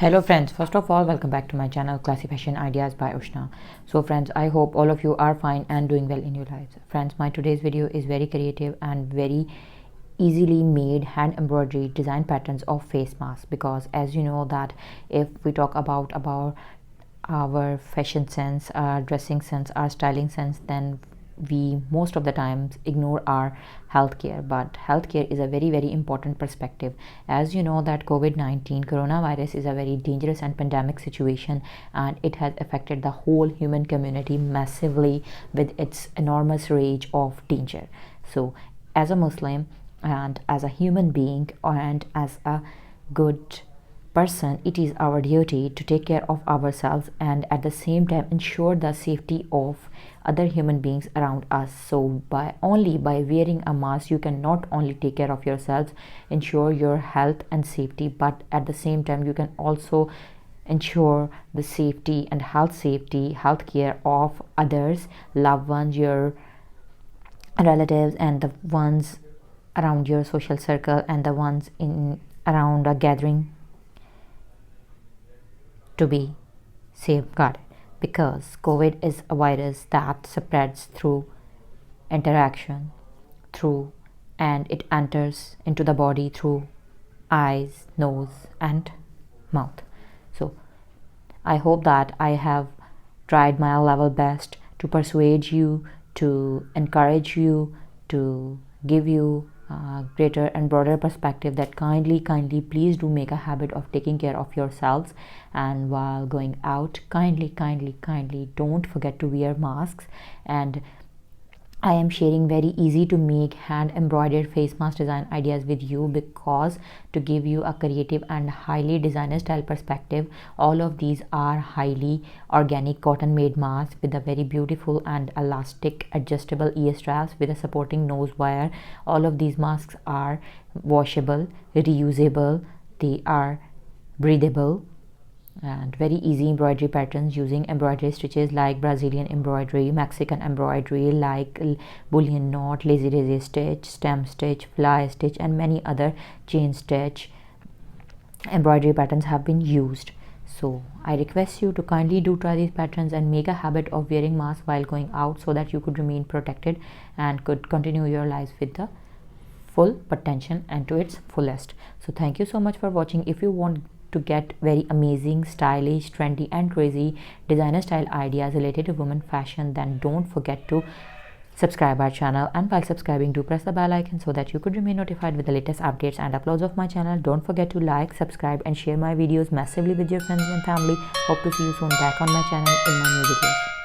Hello friends, first of all welcome back to my channel Classy Fashion Ideas by Ushna. So friends, I hope all of you are fine and doing well in your lives. Friends, my today's video is very creative and very easily made hand embroidery design patterns of face masks, because as you know that if we talk about our fashion sense, our dressing sense, our styling sense, then we most of the times ignore our healthcare. But healthcare is a very important perspective. As you know that COVID-19 coronavirus is a very dangerous and pandemic situation, and it has affected the whole human community massively with its enormous range of danger. So as a Muslim and as a human being and as a good person, it is our duty to take care of ourselves and at the same time ensure the safety of other human beings around us. So by wearing a mask, you can not only take care of yourselves, ensure your health and safety, but at the same time you can also ensure the safety and health care of others, loved ones, your relatives, and the ones around your social circle, and the ones in around a gathering to be safeguarded, because COVID is a virus that spreads through interaction, and it enters into the body through eyes, nose, and mouth. So I hope that I have tried my level best to persuade you, to encourage you, to give you greater and broader perspective that kindly please do make a habit of taking care of yourselves, and while going out kindly don't forget to wear masks. And I am sharing very easy to make hand embroidered face mask design ideas with you, because to give you a creative and highly designer style perspective, all of these are highly organic cotton made masks with a very beautiful and elastic adjustable ear straps with a supporting nose wire. All of these masks are washable, reusable, they are breathable, and very easy embroidery patterns using embroidery stitches like Brazilian embroidery, Mexican embroidery like bullion knot, lazy daisy stitch, stem stitch, fly stitch, and many other chain stitch embroidery patterns have been used. So I request you to kindly do try these patterns and make a habit of wearing masks while going out, so that you could remain protected and could continue your lives with the full potential and to its fullest. So thank you so much for watching. If you want to get very amazing, stylish, trendy, and crazy designer style ideas related to women fashion, then don't forget to subscribe our channel, and while subscribing do press the bell icon so that you could remain notified with the latest updates and uploads of my channel. Don't forget to like, subscribe, and share my videos massively with your friends and family. Hope to see you soon back on my channel in my new videos.